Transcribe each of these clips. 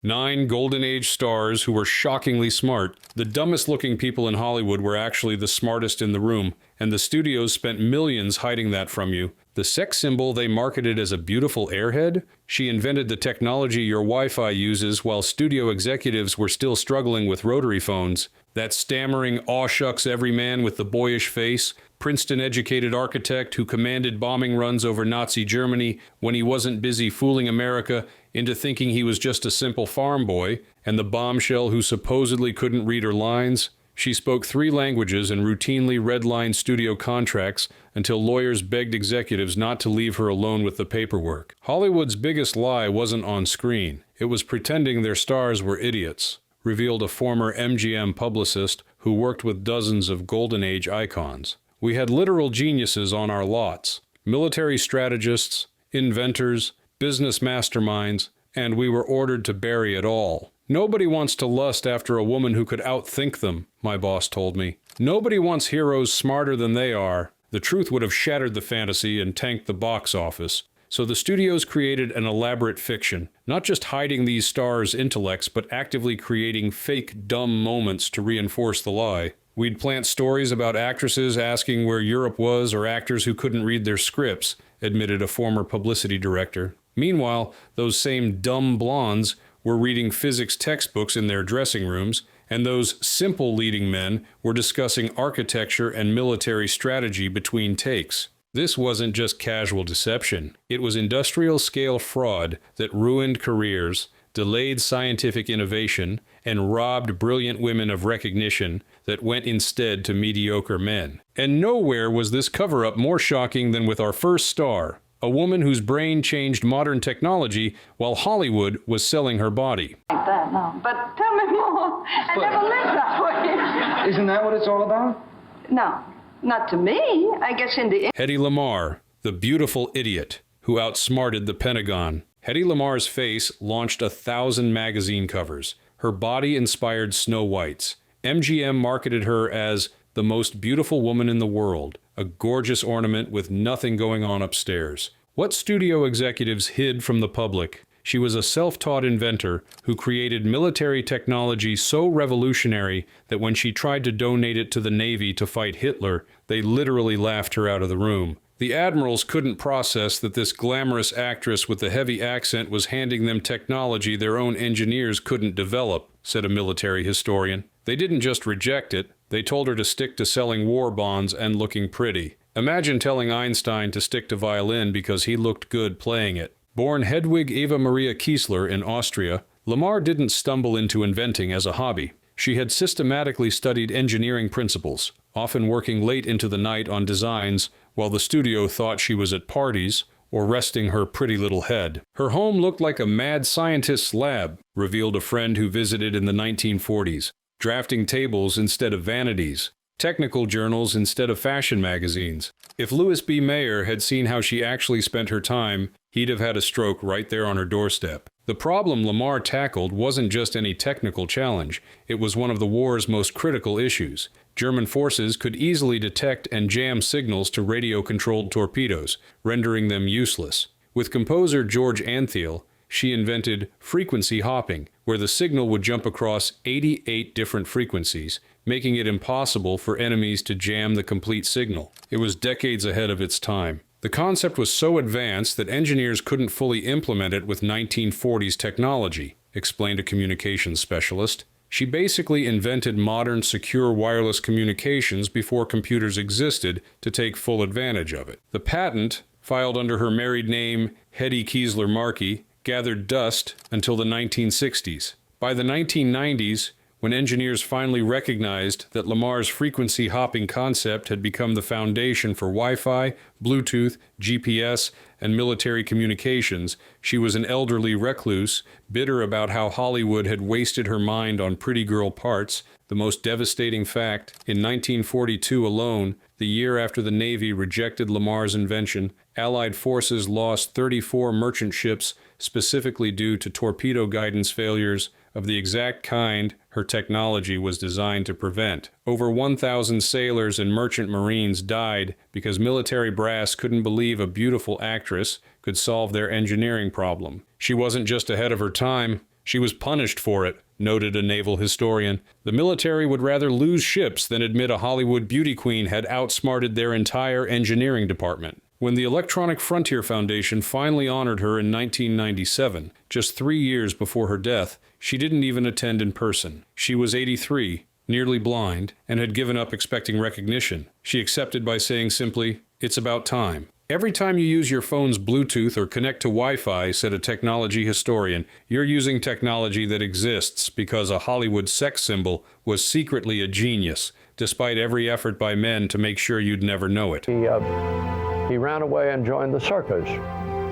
9 Golden Age stars who were shockingly smart. The dumbest-looking people in Hollywood were actually the smartest in the room, and the studios spent millions hiding that from you. The sex symbol they marketed as a beautiful airhead? She invented the technology your Wi-Fi uses while studio executives were still struggling with rotary phones. That stammering, aw shucks everyman with the boyish face, Princeton-educated architect who commanded bombing runs over Nazi Germany when he wasn't busy fooling America into thinking he was just a simple farm boy, and the bombshell who supposedly couldn't read her lines. She spoke 3 languages and routinely redlined studio contracts until lawyers begged executives not to leave her alone with the paperwork. Hollywood's biggest lie wasn't on screen. It was pretending their stars were idiots, revealed a former MGM publicist who worked with dozens of Golden Age icons. We had literal geniuses on our lots, military strategists, inventors, business masterminds, and we were ordered to bury it all. Nobody wants to lust after a woman who could outthink them, my boss told me. Nobody wants heroes smarter than they are. The truth would have shattered the fantasy and tanked the box office. So the studios created an elaborate fiction, not just hiding these stars' intellects, but actively creating fake, dumb moments to reinforce the lie. We'd plant stories about actresses asking where Europe was or actors who couldn't read their scripts, admitted a former publicity director. Meanwhile, those same dumb blondes were reading physics textbooks in their dressing rooms, and those simple leading men were discussing architecture and military strategy between takes. This wasn't just casual deception. It was industrial-scale fraud that ruined careers, delayed scientific innovation, and robbed brilliant women of recognition that went instead to mediocre men. And nowhere was this cover-up more shocking than with our first star, a woman whose brain changed modern technology while Hollywood was selling her body. Like that, no. But tell me more. I never lived that way. Isn't that what it's all about? No, not to me. I guess in the... Hedy Lamarr, the beautiful idiot who outsmarted the Pentagon. Hedy Lamarr's face launched 1,000 magazine covers. Her body inspired Snow Whites. MGM marketed her as the most beautiful woman in the world, a gorgeous ornament with nothing going on upstairs. What studio executives hid from the public? She was a self-taught inventor who created military technology so revolutionary that when she tried to donate it to the Navy to fight Hitler, they literally laughed her out of the room. The admirals couldn't process that this glamorous actress with the heavy accent was handing them technology their own engineers couldn't develop, said a military historian. They didn't just reject it, they told her to stick to selling war bonds and looking pretty. Imagine telling Einstein to stick to violin because he looked good playing it. Born Hedwig Eva Maria Kiesler in Austria, Lamarr didn't stumble into inventing as a hobby. She had systematically studied engineering principles, often working late into the night on designs while the studio thought she was at parties or resting her pretty little head. Her home looked like a mad scientist's lab, revealed a friend who visited in the 1940s. Drafting tables instead of vanities, technical journals instead of fashion magazines. If Louis B. Mayer had seen how she actually spent her time, he'd have had a stroke right there on her doorstep. The problem Lamarr tackled wasn't just any technical challenge, it was one of the war's most critical issues. German forces could easily detect and jam signals to radio-controlled torpedoes, rendering them useless. With composer George Antheil, she invented frequency hopping, where the signal would jump across 88 different frequencies, making it impossible for enemies to jam the complete signal. It was decades ahead of its time. The concept was so advanced that engineers couldn't fully implement it with 1940s technology, explained a communications specialist. She basically invented modern, secure wireless communications before computers existed to take full advantage of it. The patent, filed under her married name Hedy Kiesler Markey, gathered dust until the 1960s. By the 1990s, when engineers finally recognized that Lamarr's frequency hopping concept had become the foundation for Wi-Fi, Bluetooth, GPS, and military communications, she was an elderly recluse, bitter about how Hollywood had wasted her mind on pretty girl parts. The most devastating fact, in 1942 alone, the year after the Navy rejected Lamarr's invention, Allied forces lost 34 merchant ships specifically due to torpedo guidance failures of the exact kind her technology was designed to prevent. Over 1,000 sailors and merchant marines died because military brass couldn't believe a beautiful actress could solve their engineering problem. She wasn't just ahead of her time, She was punished for it, noted a naval historian. The military would rather lose ships than admit a Hollywood beauty queen had outsmarted their entire engineering department. When the Electronic Frontier Foundation finally honored her in 1997, just 3 years before her death, she didn't even attend in person. She was 83, nearly blind, and had given up expecting recognition. She accepted by saying simply, "It's about time." Every time you use your phone's Bluetooth or connect to Wi-Fi, said a technology historian, you're using technology that exists because a Hollywood sex symbol was secretly a genius, despite every effort by men to make sure you'd never know it. He ran away and joined the circus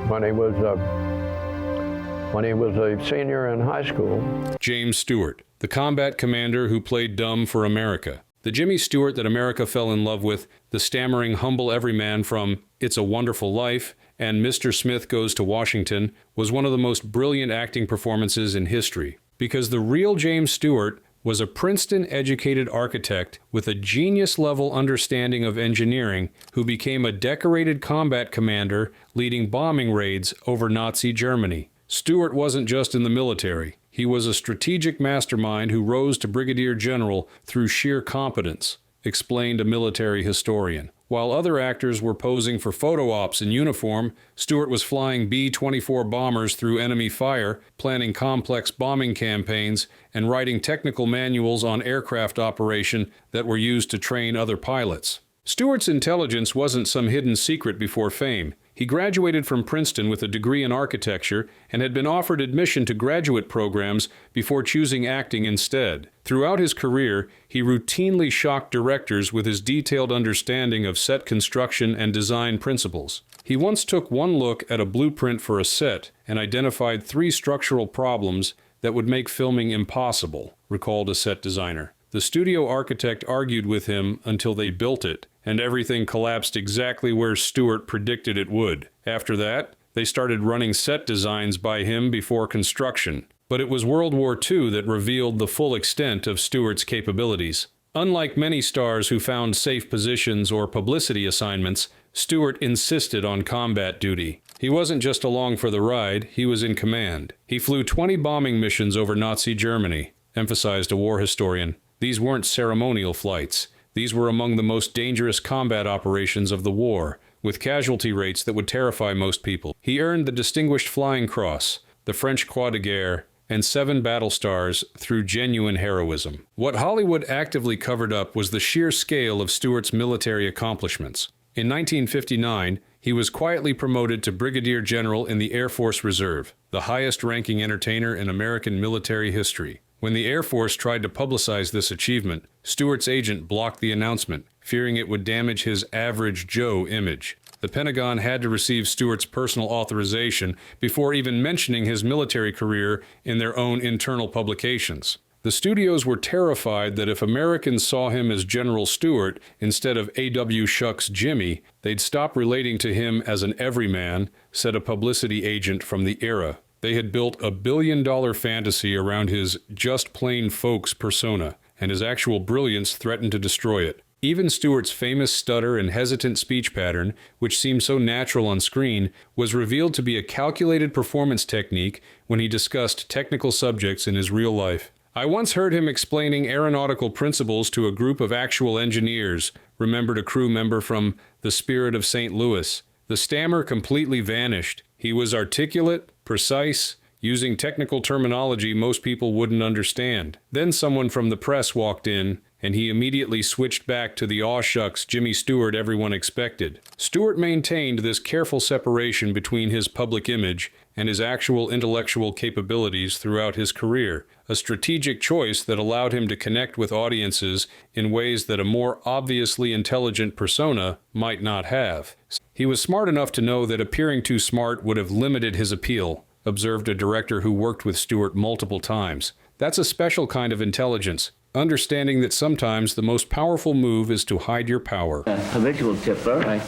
when he was a senior in high school. James Stewart, the combat commander who played dumb for America. The Jimmy Stewart that America fell in love with, the stammering, humble everyman from It's a Wonderful Life and Mr. Smith Goes to Washington, was one of the most brilliant acting performances in history. Because the real James Stewart was a Princeton-educated architect with a genius-level understanding of engineering who became a decorated combat commander leading bombing raids over Nazi Germany. Stewart wasn't just in the military. He was a strategic mastermind who rose to brigadier general through sheer competence, explained a military historian. While other actors were posing for photo ops in uniform, Stewart was flying B-24 bombers through enemy fire, planning complex bombing campaigns, and writing technical manuals on aircraft operation that were used to train other pilots. Stewart's intelligence wasn't some hidden secret before fame. He graduated from Princeton with a degree in architecture and had been offered admission to graduate programs before choosing acting instead. Throughout his career, he routinely shocked directors with his detailed understanding of set construction and design principles. He once took one look at a blueprint for a set and identified 3 structural problems that would make filming impossible, recalled a set designer. The studio architect argued with him until they built it, and everything collapsed exactly where Stewart predicted it would. After that, they started running set designs by him before construction. But it was World War II that revealed the full extent of Stewart's capabilities. Unlike many stars who found safe positions or publicity assignments, Stewart insisted on combat duty. He wasn't just along for the ride, he was in command. He flew 20 bombing missions over Nazi Germany, emphasized a war historian. These weren't ceremonial flights. These were among the most dangerous combat operations of the war, with casualty rates that would terrify most people. He earned the Distinguished Flying Cross, the French Croix de Guerre, and 7 battle stars through genuine heroism. What Hollywood actively covered up was the sheer scale of Stewart's military accomplishments. In 1959, he was quietly promoted to Brigadier General in the Air Force Reserve, the highest-ranking entertainer in American military history. When the Air Force tried to publicize this achievement, Stewart's agent blocked the announcement, fearing it would damage his average Joe image. The Pentagon had to receive Stewart's personal authorization before even mentioning his military career in their own internal publications. The studios were terrified that if Americans saw him as General Stewart instead of A.W. Shucks Jimmy, they'd stop relating to him as an everyman, said a publicity agent from the era. They had built a billion-dollar fantasy around his just plain folks persona, and his actual brilliance threatened to destroy it. Even Stewart's famous stutter and hesitant speech pattern, which seemed so natural on screen, was revealed to be a calculated performance technique when he discussed technical subjects in his real life. I once heard him explaining aeronautical principles to a group of actual engineers, remembered a crew member from The Spirit of St. Louis. The stammer completely vanished. He was articulate, precise, using technical terminology most people wouldn't understand. Then someone from the press walked in, and he immediately switched back to the aw shucks Jimmy Stewart everyone expected. Stewart maintained this careful separation between his public image and his actual intellectual capabilities throughout his career, a strategic choice that allowed him to connect with audiences in ways that a more obviously intelligent persona might not have. He was smart enough to know that appearing too smart would have limited his appeal, observed a director who worked with Stewart multiple times. That's a special kind of intelligence, understanding that sometimes the most powerful move is to hide your power. A habitual tipper,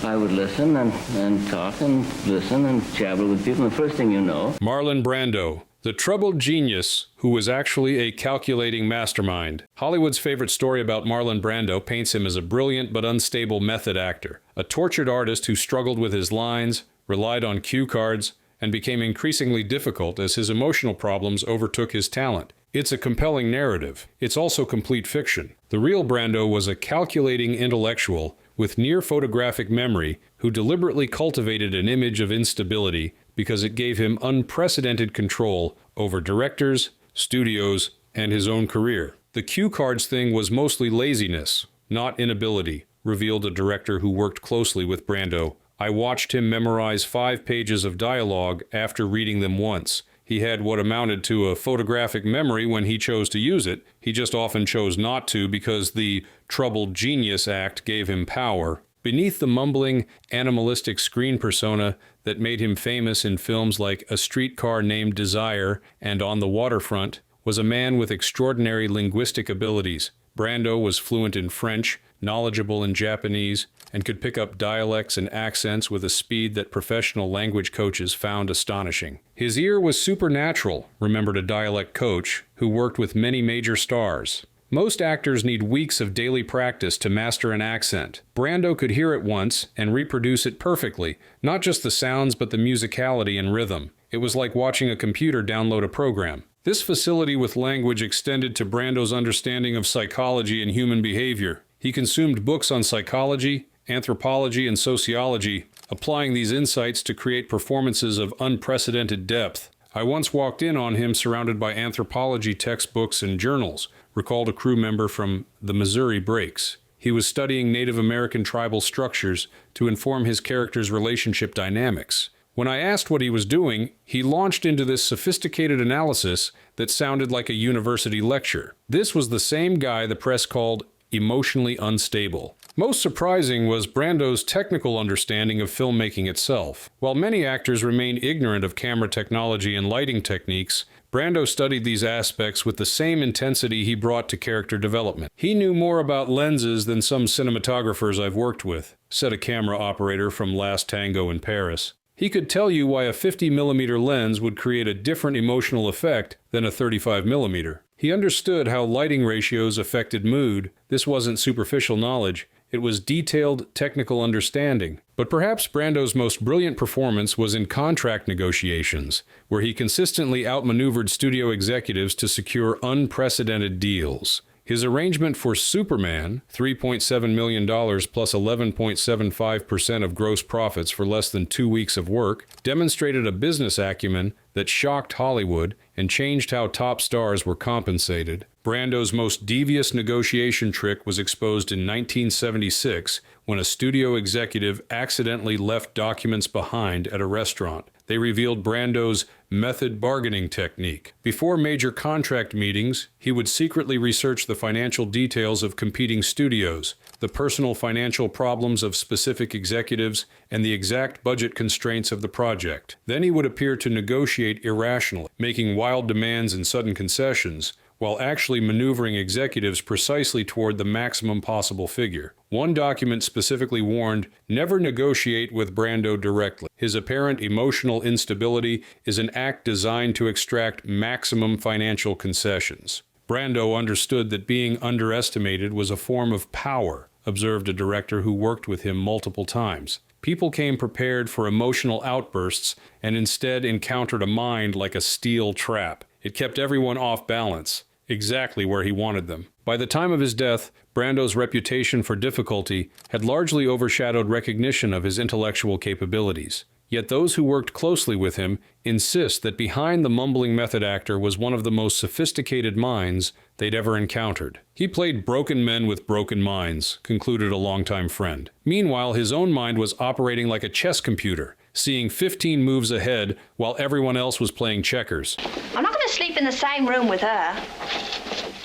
I would listen and talk and listen and chabble with people. And the first thing you know... Marlon Brando, the troubled genius who was actually a calculating mastermind. Hollywood's favorite story about Marlon Brando paints him as a brilliant but unstable method actor, a tortured artist who struggled with his lines, relied on cue cards, and became increasingly difficult as his emotional problems overtook his talent. It's a compelling narrative. It's also complete fiction. The real Brando was a calculating intellectual with near photographic memory who deliberately cultivated an image of instability because it gave him unprecedented control over directors, studios, and his own career. The cue cards thing was mostly laziness, not inability, revealed a director who worked closely with Brando. I watched him memorize 5 pages of dialogue after reading them once. He had what amounted to a photographic memory when he chose to use it. He just often chose not to because the troubled genius act gave him power. Beneath the mumbling, animalistic screen persona that made him famous in films like A Streetcar Named Desire and On the Waterfront was a man with extraordinary linguistic abilities. Brando was fluent in French, knowledgeable in Japanese, and could pick up dialects and accents with a speed that professional language coaches found astonishing. His ear was supernatural, remembered a dialect coach who worked with many major stars. Most actors need weeks of daily practice to master an accent. Brando could hear it once and reproduce it perfectly, not just the sounds but the musicality and rhythm. It was like watching a computer download a program. This facility with language extended to Brando's understanding of psychology and human behavior. He consumed books on psychology, anthropology, and sociology, applying these insights to create performances of unprecedented depth. I once walked in on him surrounded by anthropology textbooks and journals, recalled a crew member from the Missouri Breaks. He was studying Native American tribal structures to inform his character's relationship dynamics. When I asked what he was doing, he launched into this sophisticated analysis that sounded like a university lecture. This was the same guy the press called emotionally unstable. Most surprising was Brando's technical understanding of filmmaking itself. While many actors remain ignorant of camera technology and lighting techniques, Brando studied these aspects with the same intensity he brought to character development. He knew more about lenses than some cinematographers I've worked with, said a camera operator from Last Tango in Paris. He could tell you why a 50mm lens would create a different emotional effect than a 35mm. He understood how lighting ratios affected mood. This wasn't superficial knowledge. It was detailed, technical understanding. But perhaps Brando's most brilliant performance was in contract negotiations, where he consistently outmaneuvered studio executives to secure unprecedented deals. His arrangement for Superman, $3.7 million plus 11.75% of gross profits for less than 2 weeks of work, demonstrated a business acumen that shocked Hollywood and changed how top stars were compensated. Brando's most devious negotiation trick was exposed in 1976 when a studio executive accidentally left documents behind at a restaurant. They revealed Brando's method bargaining technique. Before major contract meetings, he would secretly research the financial details of competing studios, the personal financial problems of specific executives, and the exact budget constraints of the project. Then he would appear to negotiate irrationally, making wild demands and sudden concessions, while actually maneuvering executives precisely toward the maximum possible figure. One document specifically warned, never negotiate with Brando directly. His apparent emotional instability is an act designed to extract maximum financial concessions. Brando understood that being underestimated was a form of power, observed a director who worked with him multiple times. People came prepared for emotional outbursts and instead encountered a mind like a steel trap. It kept everyone off balance, exactly where he wanted them. By the time of his death, Brando's reputation for difficulty had largely overshadowed recognition of his intellectual capabilities. Yet those who worked closely with him insist that behind the mumbling method actor was one of the most sophisticated minds they'd ever encountered. He played broken men with broken minds, concluded a longtime friend. Meanwhile, his own mind was operating like a chess computer, seeing 15 moves ahead while everyone else was playing checkers. I'm not going to sleep in the same room with her.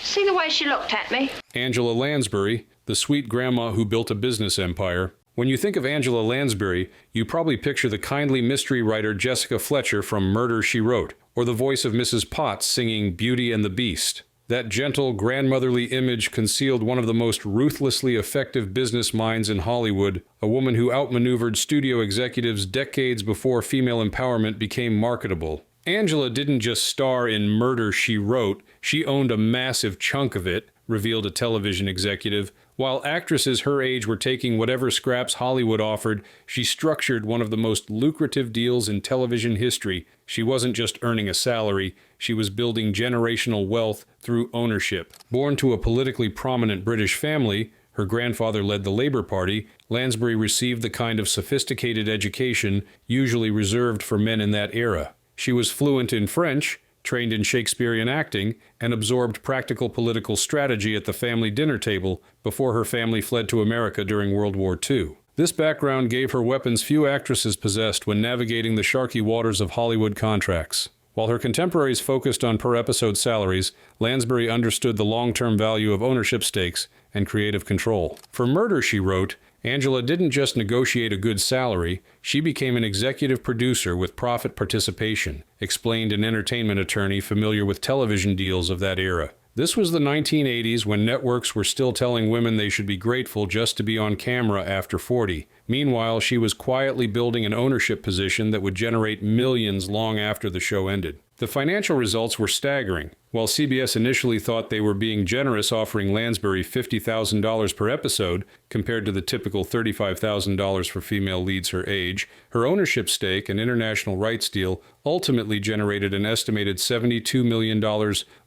See the way she looked at me? Angela Lansbury, the sweet grandma who built a business empire. When you think of Angela Lansbury, you probably picture the kindly mystery writer Jessica Fletcher from Murder, She Wrote, or the voice of Mrs. Potts singing Beauty and the Beast. That gentle, grandmotherly image concealed one of the most ruthlessly effective business minds in Hollywood, a woman who outmaneuvered studio executives decades before female empowerment became marketable. Angela didn't just star in Murder, She Wrote, she owned a massive chunk of it. revealed a television executive. While actresses her age were taking whatever scraps Hollywood offered, she structured one of the most lucrative deals in television history. She wasn't just earning a salary, she was building generational wealth through ownership. Born to a politically prominent British family, her grandfather led the Labour Party, Lansbury received the kind of sophisticated education usually reserved for men in that era. She was fluent in French, trained in Shakespearean acting, and absorbed practical political strategy at the family dinner table before her family fled to America during World War II. This background gave her weapons few actresses possessed when navigating the sharky waters of Hollywood contracts. While her contemporaries focused on per-episode salaries, Lansbury understood the long-term value of ownership stakes and creative control. For Murder, She Wrote, Angela didn't just negotiate a good salary, she became an executive producer with profit participation, explained an entertainment attorney familiar with television deals of that era. This was the 1980s when networks were still telling women they should be grateful just to be on camera after 40. Meanwhile, she was quietly building an ownership position that would generate millions long after the show ended. The financial results were staggering. While CBS initially thought they were being generous offering Lansbury $50,000 per episode, compared to the typical $35,000 for female leads her age, her ownership stake and international rights deal ultimately generated an estimated $72 million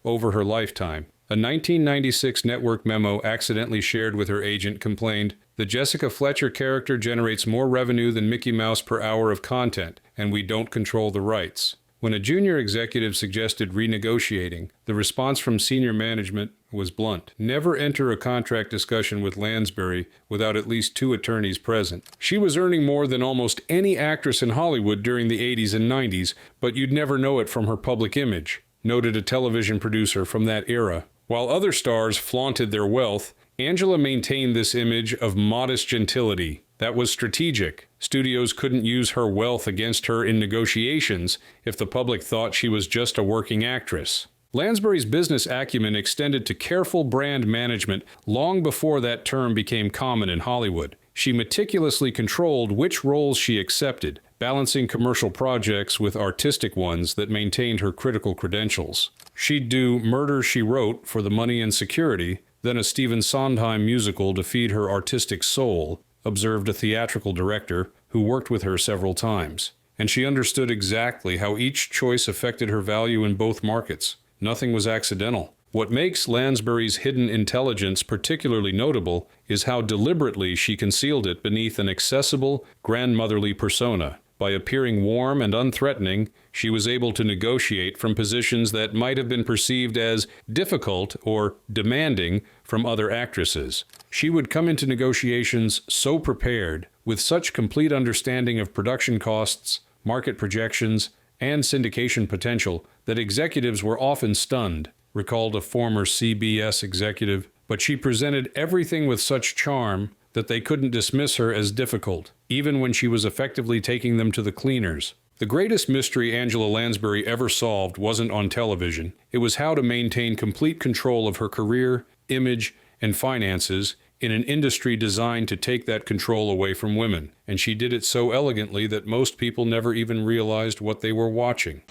over her lifetime. A 1996 network memo accidentally shared with her agent complained, "The Jessica Fletcher character generates more revenue than Mickey Mouse per hour of content, and we don't control the rights." When a junior executive suggested renegotiating, the response from senior management was blunt. Never enter a contract discussion with Lansbury without at least 2 attorneys present. She was earning more than almost any actress in Hollywood during the 80s and 90s, but you'd never know it from her public image, noted a television producer from that era. While other stars flaunted their wealth, Angela maintained this image of modest gentility. That was strategic. Studios couldn't use her wealth against her in negotiations if the public thought she was just a working actress. Lansbury's business acumen extended to careful brand management long before that term became common in Hollywood. She meticulously controlled which roles she accepted, balancing commercial projects with artistic ones that maintained her critical credentials. She'd do Murder, She Wrote for the money and security, then a Stephen Sondheim musical to feed her artistic soul, observed a theatrical director who worked with her several times. And she understood exactly how each choice affected her value in both markets. Nothing was accidental. What makes Lansbury's hidden intelligence particularly notable is how deliberately she concealed it beneath an accessible, grandmotherly persona. By appearing warm and unthreatening, she was able to negotiate from positions that might have been perceived as difficult or demanding from other actresses. She would come into negotiations so prepared, with such complete understanding of production costs, market projections, and syndication potential, that executives were often stunned, recalled a former CBS executive. But she presented everything with such charm that they couldn't dismiss her as difficult, even when she was effectively taking them to the cleaners. The greatest mystery Angela Lansbury ever solved wasn't on television. It was how to maintain complete control of her career, image, and finances in an industry designed to take that control away from women. And she did it so elegantly that most people never even realized what they were watching.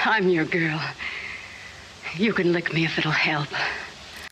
I'm your girl. You can lick me if it'll help.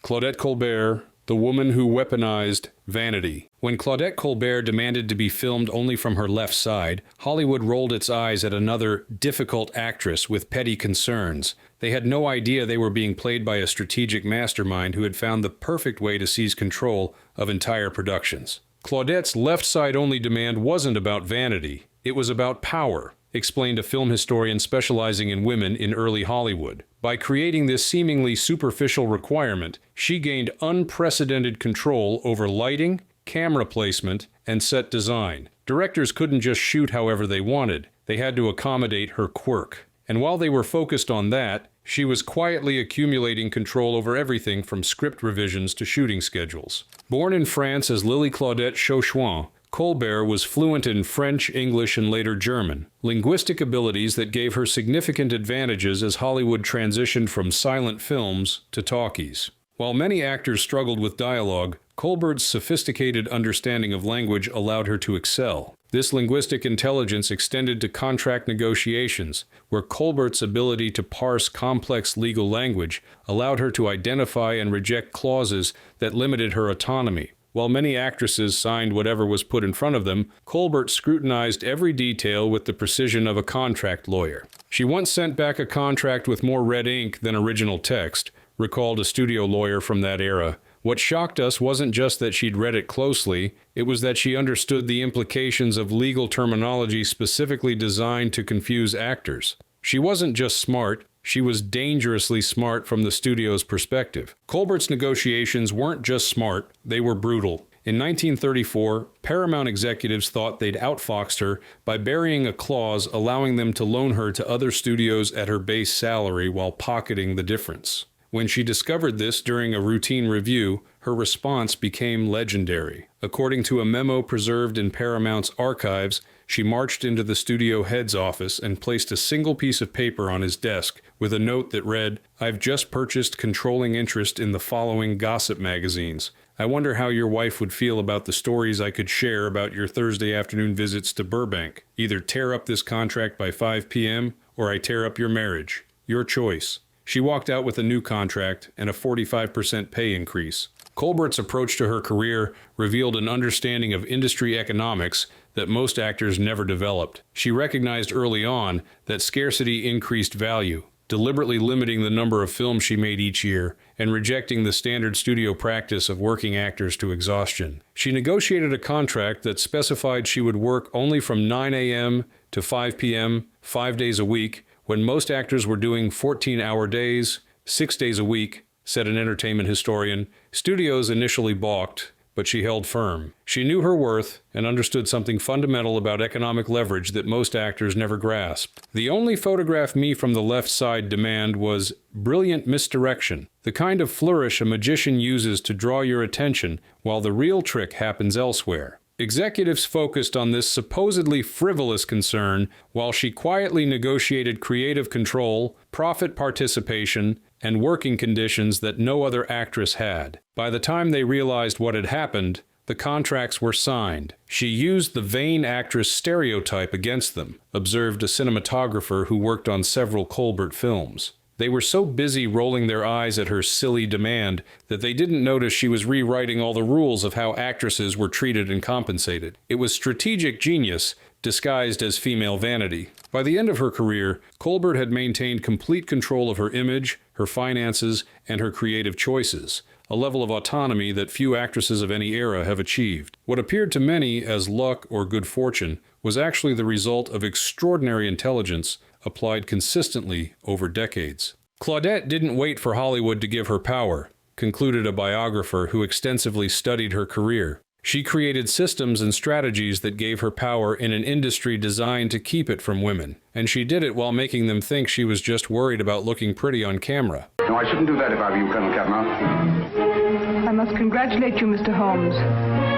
Claudette Colbert, the woman who weaponized vanity. When Claudette Colbert demanded to be filmed only from her left side, Hollywood rolled its eyes at another difficult actress with petty concerns. They had no idea they were being played by a strategic mastermind who had found the perfect way to seize control of entire productions. Claudette's left side only demand wasn't about vanity. It was about power, explained a film historian specializing in women in early Hollywood. By creating this seemingly superficial requirement, she gained unprecedented control over lighting, camera placement, and set design. Directors couldn't just shoot however they wanted. They had to accommodate her quirk. And while they were focused on that, she was quietly accumulating control over everything from script revisions to shooting schedules. Born in France as Lily Claudette Chauchouin, Colbert was fluent in French, English, and later German, linguistic abilities that gave her significant advantages as Hollywood transitioned from silent films to talkies. While many actors struggled with dialogue, Colbert's sophisticated understanding of language allowed her to excel. This linguistic intelligence extended to contract negotiations, where Colbert's ability to parse complex legal language allowed her to identify and reject clauses that limited her autonomy. While many actresses signed whatever was put in front of them, Colbert scrutinized every detail with the precision of a contract lawyer. She once sent back a contract with more red ink than original text, recalled a studio lawyer from that era. What shocked us wasn't just that she'd read it closely, it was that she understood the implications of legal terminology specifically designed to confuse actors. She wasn't just smart, she was dangerously smart from the studio's perspective. Colbert's negotiations weren't just smart, they were brutal. In 1934, Paramount executives thought they'd outfoxed her by burying a clause allowing them to loan her to other studios at her base salary while pocketing the difference. When she discovered this during a routine review, her response became legendary. According to a memo preserved in Paramount's archives, she marched into the studio head's office and placed a single piece of paper on his desk with a note that read, "I've just purchased controlling interest in the following gossip magazines. I wonder how your wife would feel about the stories I could share about your Thursday afternoon visits to Burbank. Either tear up this contract by 5 p.m. or I tear up your marriage. Your choice." She walked out with a new contract and a 45% pay increase. Colbert's approach to her career revealed an understanding of industry economics that most actors never developed. She recognized early on that scarcity increased value, deliberately limiting the number of films she made each year and rejecting the standard studio practice of working actors to exhaustion. She negotiated a contract that specified she would work only from 9 a.m. to 5 p.m., 5 days a week, when most actors were doing 14-hour days, 6 days a week, said an entertainment historian. Studios initially balked, but she held firm. She knew her worth and understood something fundamental about economic leverage that most actors never grasped. The only photograph me from the left side demand was brilliant misdirection, the kind of flourish a magician uses to draw your attention while the real trick happens elsewhere. Executives focused on this supposedly frivolous concern while she quietly negotiated creative control, profit participation, and working conditions that no other actress had. By the time they realized what had happened, the contracts were signed. She used the vain actress stereotype against them, observed a cinematographer who worked on several Colbert films. They were so busy rolling their eyes at her silly demand that they didn't notice she was rewriting all the rules of how actresses were treated and compensated. It was strategic genius disguised as female vanity. By the end of her career, Colbert had maintained complete control of her image, her finances, and her creative choices, a level of autonomy that few actresses of any era have achieved. What appeared to many as luck or good fortune was actually the result of extraordinary intelligence applied consistently over decades. Claudette didn't wait for Hollywood to give her power, concluded a biographer who extensively studied her career. She created systems and strategies that gave her power in an industry designed to keep it from women, and she did it while making them think she was just worried about looking pretty on camera. No, I shouldn't do that if I were you, Colonel Cavanaugh. I must congratulate you, Mr. Holmes.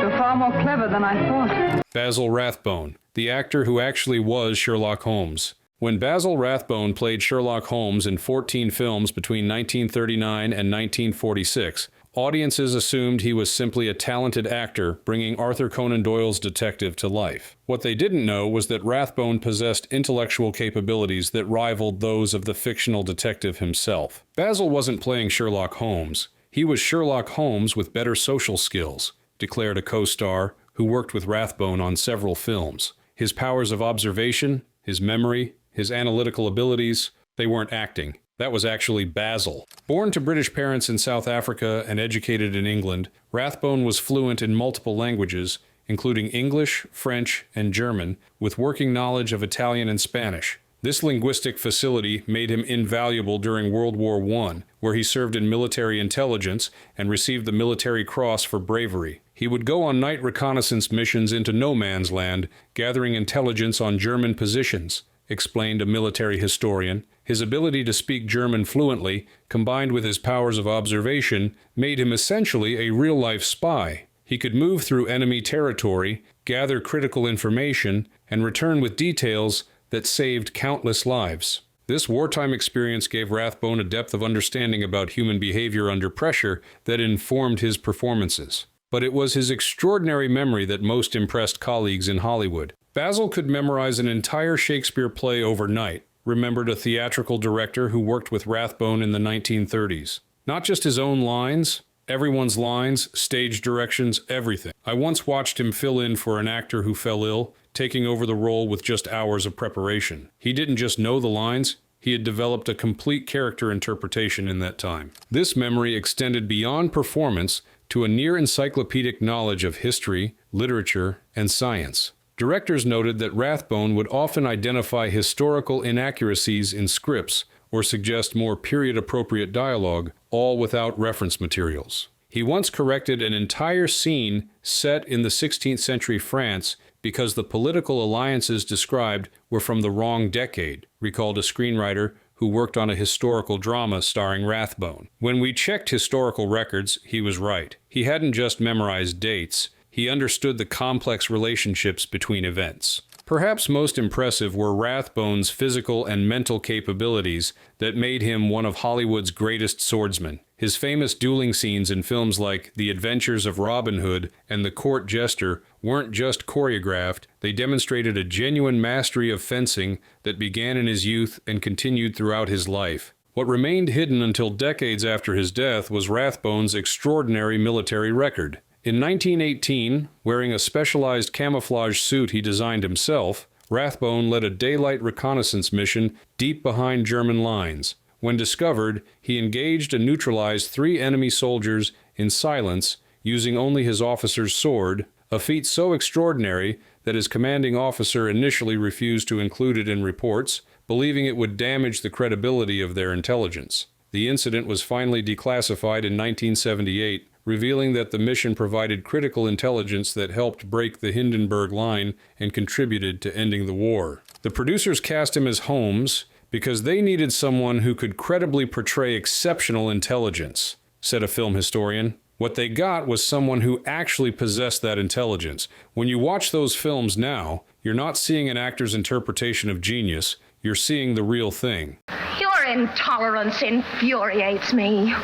You're far more clever than I thought. Basil Rathbone, the actor who actually was Sherlock Holmes. When Basil Rathbone played Sherlock Holmes in 14 films between 1939 and 1946, audiences assumed he was simply a talented actor bringing Arthur Conan Doyle's detective to life. What they didn't know was that Rathbone possessed intellectual capabilities that rivaled those of the fictional detective himself. Basil wasn't playing Sherlock Holmes. He was Sherlock Holmes with better social skills, declared a co-star who worked with Rathbone on several films. His powers of observation, his memory, his analytical abilities, they weren't acting. That was actually Basil. Born to British parents in South Africa and educated in England, Rathbone was fluent in multiple languages, including English, French, and German, with working knowledge of Italian and Spanish. This linguistic facility made him invaluable during World War I, where he served in military intelligence and received the Military Cross for bravery. He would go on night reconnaissance missions into no man's land, gathering intelligence on German positions, explained a military historian. His ability to speak German fluently, combined with his powers of observation, made him essentially a real-life spy. He could move through enemy territory, gather critical information, and return with details that saved countless lives. This wartime experience gave Rathbone a depth of understanding about human behavior under pressure that informed his performances. But it was his extraordinary memory that most impressed colleagues in Hollywood. Basil could memorize an entire Shakespeare play overnight, remembered a theatrical director who worked with Rathbone in the 1930s. Not just his own lines, everyone's lines, stage directions, everything. I once watched him fill in for an actor who fell ill, taking over the role with just hours of preparation. He didn't just know the lines, he had developed a complete character interpretation in that time. This memory extended beyond performance to a near encyclopedic knowledge of history, literature, and science. Directors noted that Rathbone would often identify historical inaccuracies in scripts or suggest more period-appropriate dialogue, all without reference materials. He once corrected an entire scene set in the 16th century France because the political alliances described were from the wrong decade, recalled a screenwriter who worked on a historical drama starring Rathbone. When we checked historical records, he was right. He hadn't just memorized dates, he understood the complex relationships between events. Perhaps most impressive were Rathbone's physical and mental capabilities that made him one of Hollywood's greatest swordsmen. His famous dueling scenes in films like The Adventures of Robin Hood and The Court Jester weren't just choreographed, they demonstrated a genuine mastery of fencing that began in his youth and continued throughout his life. What remained hidden until decades after his death was Rathbone's extraordinary military record. In 1918, wearing a specialized camouflage suit he designed himself, Rathbone led a daylight reconnaissance mission deep behind German lines. When discovered, he engaged and neutralized 3 enemy soldiers in silence using only his officer's sword, a feat so extraordinary that his commanding officer initially refused to include it in reports, believing it would damage the credibility of their intelligence. The incident was finally declassified in 1978, revealing that the mission provided critical intelligence that helped break the Hindenburg Line and contributed to ending the war. The producers cast him as Holmes because they needed someone who could credibly portray exceptional intelligence, said a film historian. What they got was someone who actually possessed that intelligence. When you watch those films now, you're not seeing an actor's interpretation of genius, you're seeing the real thing. Your intolerance infuriates me.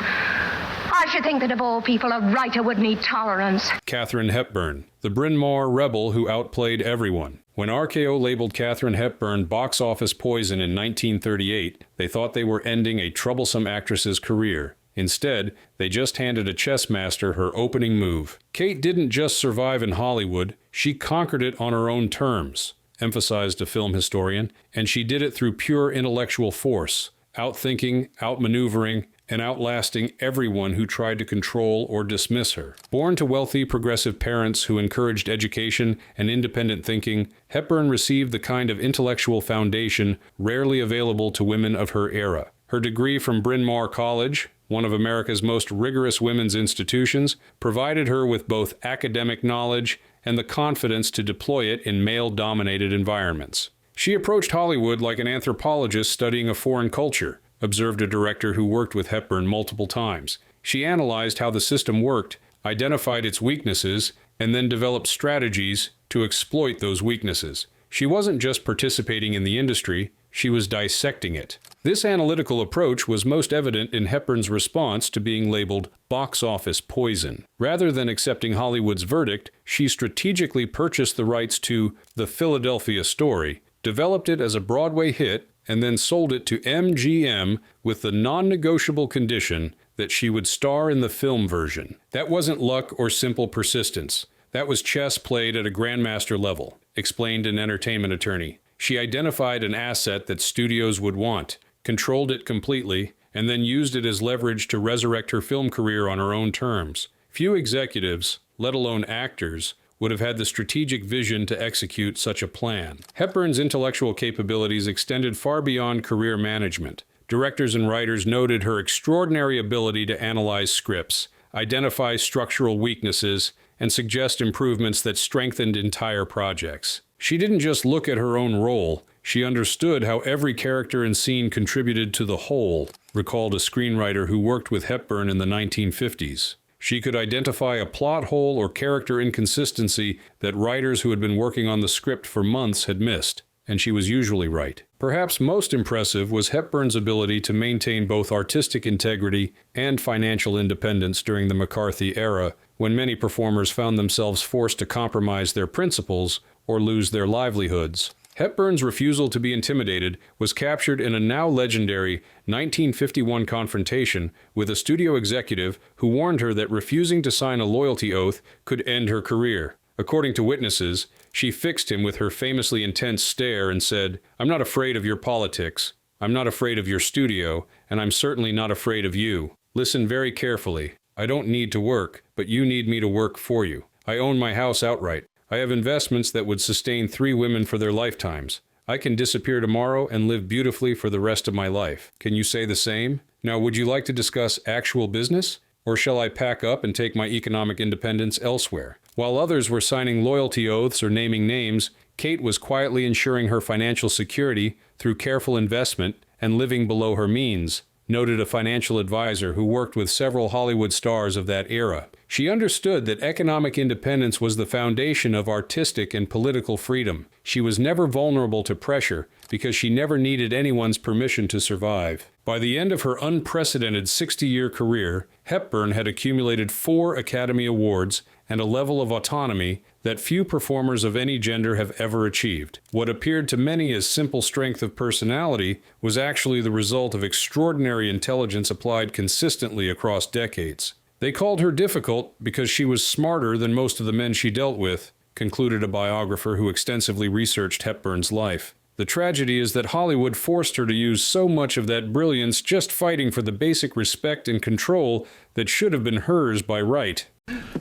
I should think that of all people, a writer would need tolerance. Katharine Hepburn, the Bryn Mawr rebel who outplayed everyone. When RKO labeled Katharine Hepburn box office poison in 1938, they thought they were ending a troublesome actress's career. Instead, they just handed a chess master her opening move. Kate didn't just survive in Hollywood, she conquered it on her own terms, emphasized a film historian, and she did it through pure intellectual force, outthinking, outmaneuvering, and outlasting everyone who tried to control or dismiss her. Born to wealthy, progressive parents who encouraged education and independent thinking, Hepburn received the kind of intellectual foundation rarely available to women of her era. Her degree from Bryn Mawr College, one of America's most rigorous women's institutions, provided her with both academic knowledge and the confidence to deploy it in male-dominated environments. She approached Hollywood like an anthropologist studying a foreign culture, observed a director who worked with Hepburn multiple times. She analyzed how the system worked, identified its weaknesses, and then developed strategies to exploit those weaknesses. She wasn't just participating in the industry, she was dissecting it. This analytical approach was most evident in Hepburn's response to being labeled box office poison. Rather than accepting Hollywood's verdict, she strategically purchased the rights to The Philadelphia Story, developed it as a Broadway hit, and then sold it to MGM with the non-negotiable condition that she would star in the film version. That wasn't luck or simple persistence. That was chess played at a grandmaster level, explained an entertainment attorney. She identified an asset that studios would want, controlled it completely, and then used it as leverage to resurrect her film career on her own terms. Few executives, let alone actors, would have had the strategic vision to execute such a plan. Hepburn's intellectual capabilities extended far beyond career management. Directors and writers noted her extraordinary ability to analyze scripts, identify structural weaknesses, and suggest improvements that strengthened entire projects. She didn't just look at her own role, she understood how every character and scene contributed to the whole, recalled a screenwriter who worked with Hepburn in the 1950s. She could identify a plot hole or character inconsistency that writers who had been working on the script for months had missed, and she was usually right. Perhaps most impressive was Hepburn's ability to maintain both artistic integrity and financial independence during the McCarthy era, when many performers found themselves forced to compromise their principles or lose their livelihoods. Hepburn's refusal to be intimidated was captured in a now legendary 1951 confrontation with a studio executive who warned her that refusing to sign a loyalty oath could end her career. According to witnesses, she fixed him with her famously intense stare and said, "I'm not afraid of your politics, I'm not afraid of your studio, and I'm certainly not afraid of you. Listen very carefully. I don't need to work, but you need me to work for you. I own my house outright. I have investments that would sustain 3 women for their lifetimes. I can disappear tomorrow and live beautifully for the rest of my life. Can you say the same? Now, would you like to discuss actual business? Or shall I pack up and take my economic independence elsewhere?" While others were signing loyalty oaths or naming names, Kate was quietly ensuring her financial security through careful investment and living below her means, noted a financial advisor who worked with several Hollywood stars of that era. She understood that economic independence was the foundation of artistic and political freedom. She was never vulnerable to pressure because she never needed anyone's permission to survive. By the end of her unprecedented 60-year career, Hepburn had accumulated 4 Academy Awards and a level of autonomy that few performers of any gender have ever achieved. What appeared to many as simple strength of personality was actually the result of extraordinary intelligence applied consistently across decades. They called her difficult because she was smarter than most of the men she dealt with, concluded a biographer who extensively researched Hepburn's life. The tragedy is that Hollywood forced her to use so much of that brilliance just fighting for the basic respect and control that should have been hers by right.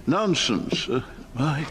Nonsense. Why,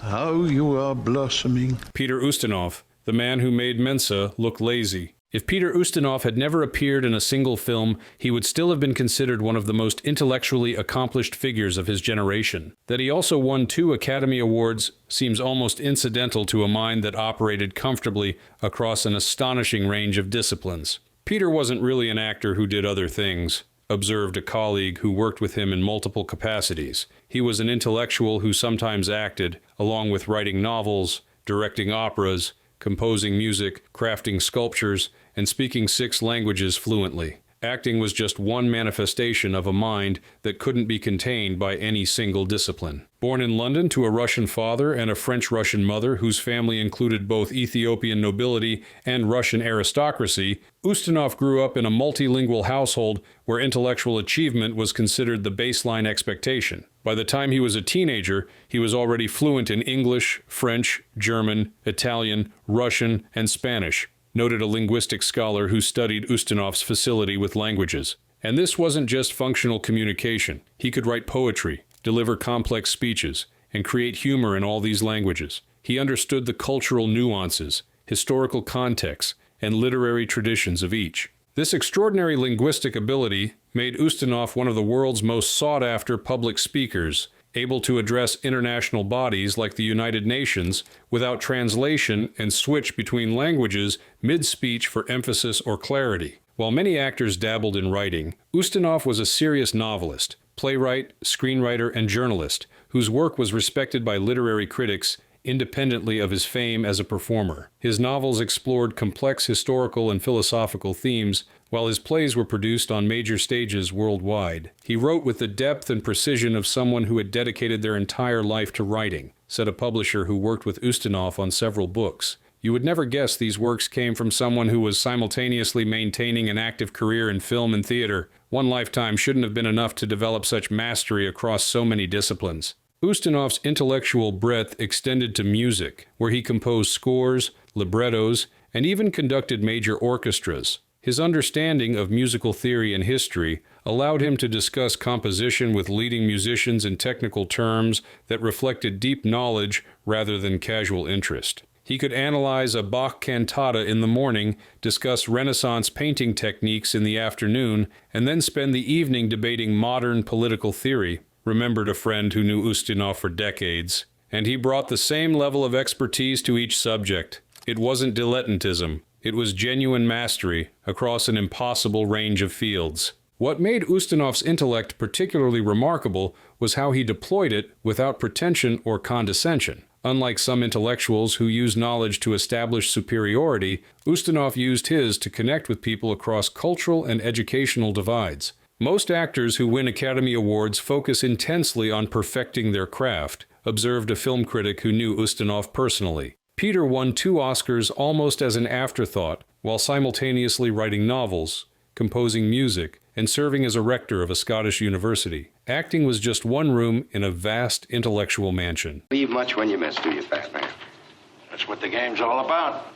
how you are blossoming. Peter Ustinov, the man who made Mensa look lazy. If Peter Ustinov had never appeared in a single film, he would still have been considered one of the most intellectually accomplished figures of his generation. That he also won 2 Academy Awards seems almost incidental to a mind that operated comfortably across an astonishing range of disciplines. Peter wasn't really an actor who did other things, observed a colleague who worked with him in multiple capacities. He was an intellectual who sometimes acted, along with writing novels, directing operas, composing music, crafting sculptures, and speaking 6 languages fluently. Acting was just one manifestation of a mind that couldn't be contained by any single discipline. Born in London to a Russian father and a French-Russian mother whose family included both Ethiopian nobility and Russian aristocracy, Ustinov grew up in a multilingual household where intellectual achievement was considered the baseline expectation. By the time he was a teenager, he was already fluent in English, French, German, Italian, Russian, and Spanish, noted a linguistic scholar who studied Ustinov's facility with languages. And this wasn't just functional communication. He could write poetry, deliver complex speeches, and create humor in all these languages. He understood the cultural nuances, historical contexts, and literary traditions of each. This extraordinary linguistic ability made Ustinov one of the world's most sought-after public speakers, able to address international bodies like the United Nations without translation and switch between languages mid-speech for emphasis or clarity. While many actors dabbled in writing, Ustinov was a serious novelist, playwright, screenwriter, and journalist, whose work was respected by literary critics independently of his fame as a performer. His novels explored complex historical and philosophical themes, while his plays were produced on major stages worldwide. He wrote with the depth and precision of someone who had dedicated their entire life to writing, said a publisher who worked with Ustinov on several books. You would never guess these works came from someone who was simultaneously maintaining an active career in film and theater. One lifetime shouldn't have been enough to develop such mastery across so many disciplines. Ustinov's intellectual breadth extended to music, where he composed scores, librettos, and even conducted major orchestras. His understanding of musical theory and history allowed him to discuss composition with leading musicians in technical terms that reflected deep knowledge rather than casual interest. He could analyze a Bach cantata in the morning, discuss Renaissance painting techniques in the afternoon, and then spend the evening debating modern political theory, remembered a friend who knew Ustinov for decades. And he brought the same level of expertise to each subject. It wasn't dilettantism. It was genuine mastery across an impossible range of fields. What made Ustinov's intellect particularly remarkable was how he deployed it without pretension or condescension. Unlike some intellectuals who use knowledge to establish superiority, Ustinov used his to connect with people across cultural and educational divides. Most actors who win Academy Awards focus intensely on perfecting their craft, observed a film critic who knew Ustinov personally. Peter won 2 Oscars almost as an afterthought, while simultaneously writing novels, composing music, and serving as a rector of a Scottish university. Acting was just one room in a vast intellectual mansion. Leave much when you miss, do you, fast man? That's what the game's all about.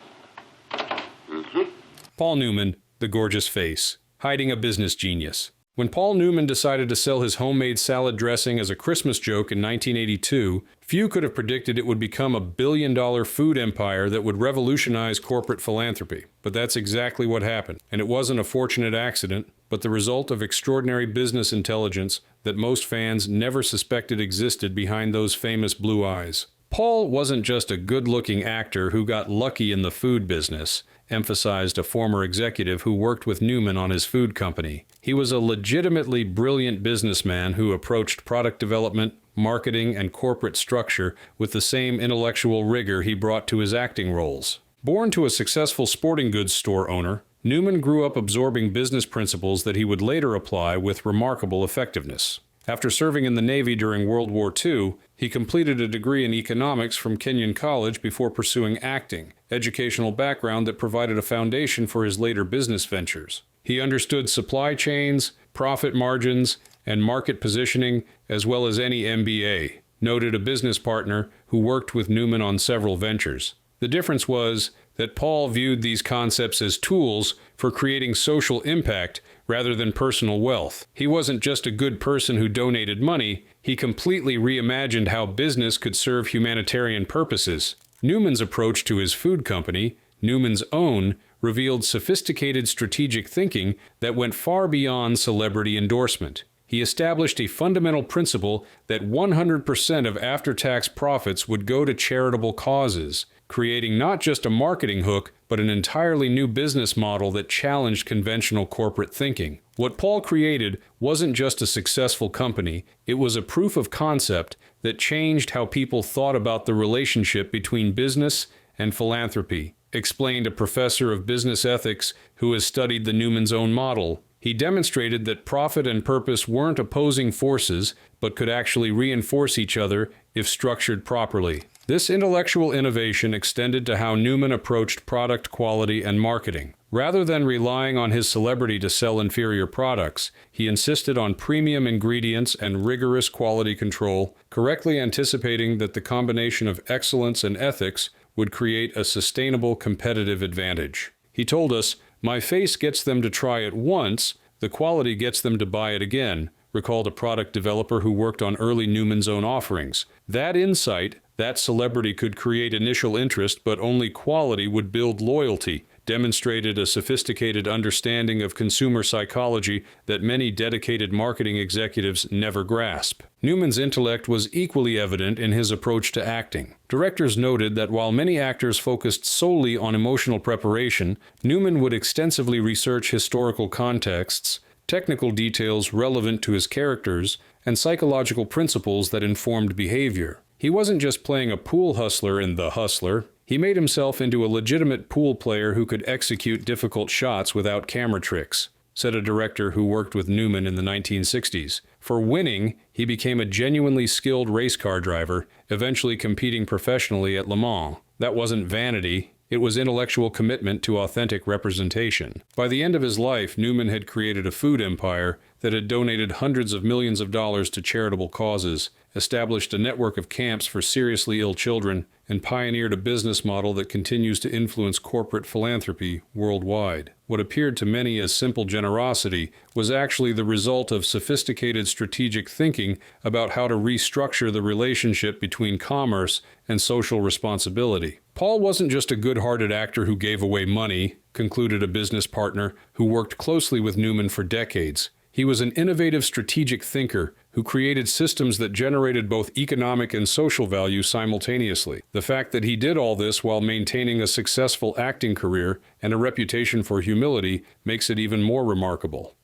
Paul Newman, the gorgeous face, hiding a business genius. When Paul Newman decided to sell his homemade salad dressing as a Christmas joke in 1982, few could have predicted it would become a billion-dollar food empire that would revolutionize corporate philanthropy. But that's exactly what happened, and it wasn't a fortunate accident, but the result of extraordinary business intelligence that most fans never suspected existed behind those famous blue eyes. Paul wasn't just a good-looking actor who got lucky in the food business, emphasized a former executive who worked with Newman on his food company. He was a legitimately brilliant businessman who approached product development, marketing, and corporate structure with the same intellectual rigor he brought to his acting roles. Born to a successful sporting goods store owner, Newman grew up absorbing business principles that he would later apply with remarkable effectiveness. After serving in the Navy during World War II, he completed a degree in economics from Kenyon College before pursuing acting, educational background that provided a foundation for his later business ventures. He understood supply chains, profit margins, and market positioning, as well as any MBA, noted a business partner who worked with Newman on several ventures. The difference was that Paul viewed these concepts as tools for creating social impact rather than personal wealth. He wasn't just a good person who donated money, he completely reimagined how business could serve humanitarian purposes. Newman's approach to his food company, Newman's Own, revealed sophisticated strategic thinking that went far beyond celebrity endorsement. He established a fundamental principle that 100% of after-tax profits would go to charitable causes, creating not just a marketing hook, but an entirely new business model that challenged conventional corporate thinking. What Paul created wasn't just a successful company, it was a proof of concept that changed how people thought about the relationship between business and philanthropy, explained a professor of business ethics who has studied the Newman's Own model. He demonstrated that profit and purpose weren't opposing forces, but could actually reinforce each other if structured properly. This intellectual innovation extended to how Newman approached product quality and marketing. Rather than relying on his celebrity to sell inferior products, he insisted on premium ingredients and rigorous quality control, correctly anticipating that the combination of excellence and ethics would create a sustainable competitive advantage. He told us, "My face gets them to try it once, the quality gets them to buy it again," recalled a product developer who worked on early Newman's Own offerings. That insight, that celebrity could create initial interest, but only quality would build loyalty, demonstrated a sophisticated understanding of consumer psychology that many dedicated marketing executives never grasp. Newman's intellect was equally evident in his approach to acting. Directors noted that while many actors focused solely on emotional preparation, Newman would extensively research historical contexts, technical details relevant to his characters, and psychological principles that informed behavior. He wasn't just playing a pool hustler in The Hustler. He made himself into a legitimate pool player who could execute difficult shots without camera tricks, said a director who worked with Newman in the 1960s. For winning, he became a genuinely skilled race car driver, eventually competing professionally at Le Mans. That wasn't vanity. It was intellectual commitment to authentic representation. By the end of his life, Newman had created a food empire that had donated hundreds of millions of dollars to charitable causes, established a network of camps for seriously ill children, and pioneered a business model that continues to influence corporate philanthropy worldwide. What appeared to many as simple generosity was actually the result of sophisticated strategic thinking about how to restructure the relationship between commerce and social responsibility. Paul wasn't just a good-hearted actor who gave away money, concluded a business partner who worked closely with Newman for decades. He was an innovative strategic thinker who created systems that generated both economic and social value simultaneously. The fact that he did all this while maintaining a successful acting career and a reputation for humility makes it even more remarkable.